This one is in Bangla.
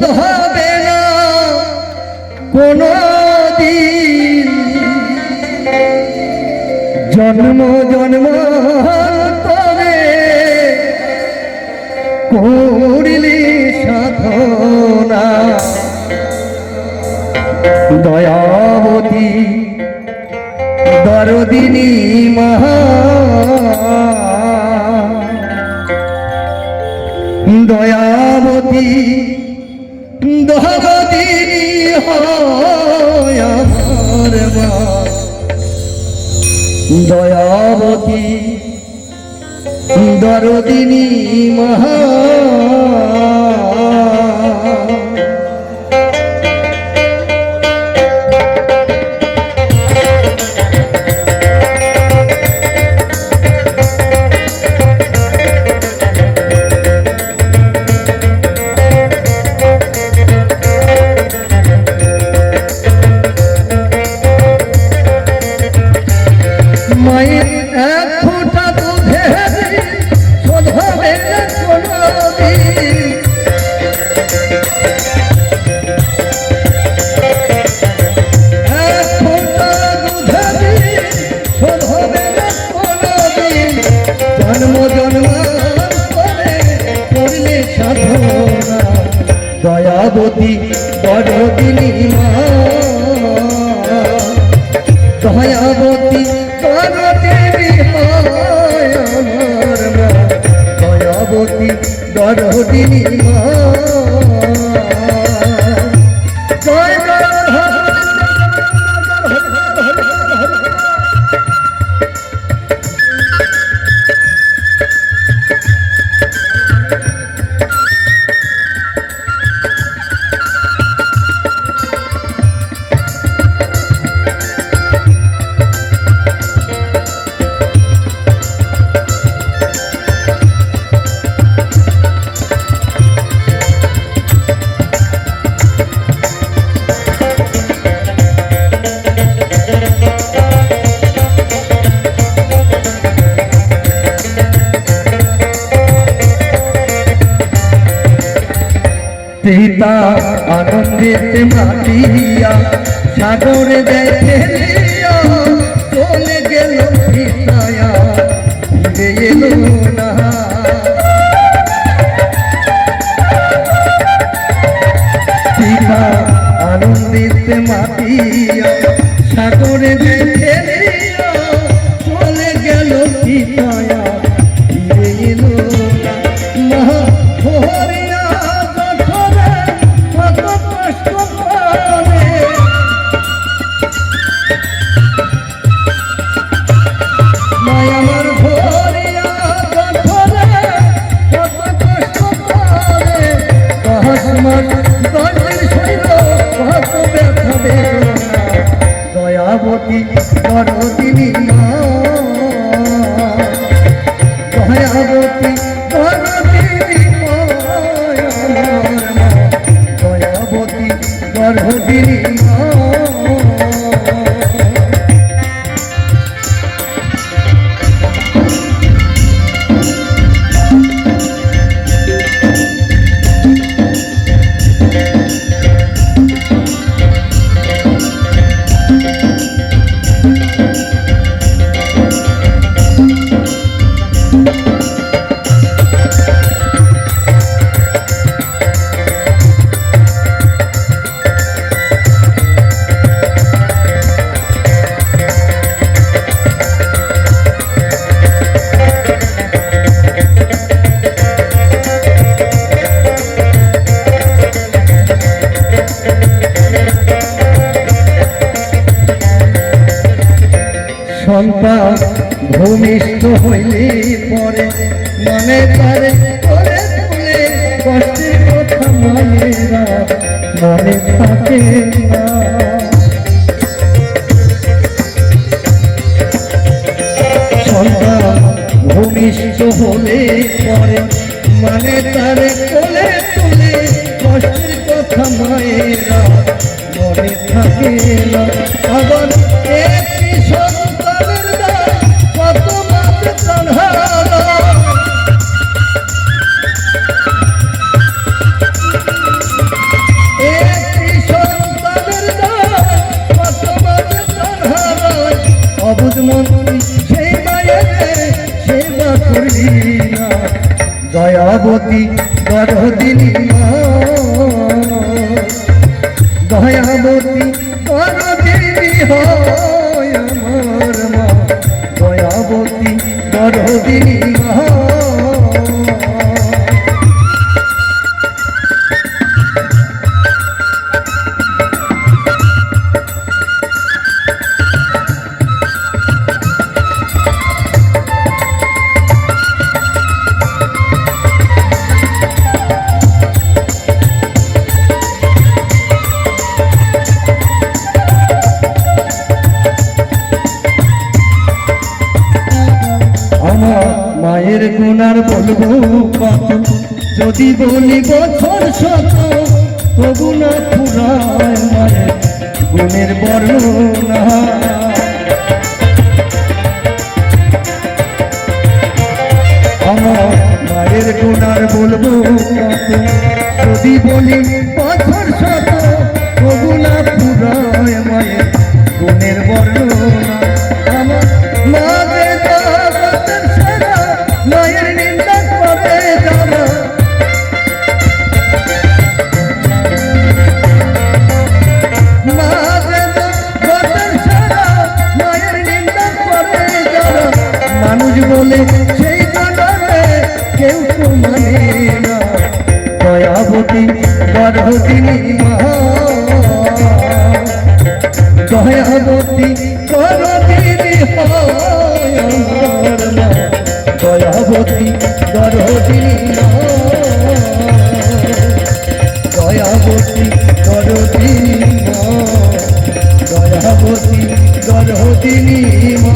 শোধ হবে না কোনো দিন, জন্ম জন্মান্তরে করিলি সাধনা। দয়াবতী দরদিনী মহা, দয়াবতী দরদিনী হয় আমার মা। দয়াবতী দরদিনী মহা, মায়ের এক ফোঁটা দুধে শোধ হবে না কোনোদিন, এক ফোঁটা দুধে শোধ হবে না কোনোদিন, জন্ম জন্মান্তরে করলে সাধনা। দয়াবতী দরদিনী মা, দয়াবতী দরদিনী হয় আমার মা। দয়াবতী দরদিনী মা, জয় জয় পিতা আনন্দিত মাতিয়া সাগরে দেখে চলে গেল পিতায়া, ফিরে এলো না। পিতা আনন্দিত মাতিয়া সাগরে দেখে চলে গেল পিতায়া, ফিরে এলো না। মহা হরিয়া দয়াবতী দরদিনী মা, দয়াবতী দরদিনী মা আমার মা। দয়াবতী দরদিনী মা, সন্তান ভূমিষ্ঠ হইলে পরে মনে তারে করে তুলে, কষ্টের কথা মায়েরা মনে থাকে না। সন্তান ভূমিষ্ঠ হলে পরে মানে তারে কোলে তুলে, কষ্টের কথা মায়েরা মনে থাকে না। আবার একটি সন্তানের দাম কত মাত্র প্রাণ দয়াবতী দরদিনী মা, দয়াবতী দরদিনী হয় আমার মা, দয়াবতী দরদিনী মা। মায়ের গুণার বলবো কত, যদি বলি বছর শত, তবু না ফুরায় মায়ের গুণের বর্ণনা। আমার মায়ের গুণার বলবো কত, যদি বলি বছর শত, তবু না ফুরায় মায়ের গুণের বর্ণনা। আমার মা মায়ের নিন্দা করে যারা, মায়ের নিন্দা করে যারা, মানুষ বলে সেই কারণে কেউ তো মানে না। দয়াবতী দরদিনী মা, দয়াবতী দরদিনী হয় আমার মা, দয়াবতী দরদিনী মা, দয়াবতী দরদিনী মা, দয়াবতী দরদিনী মা।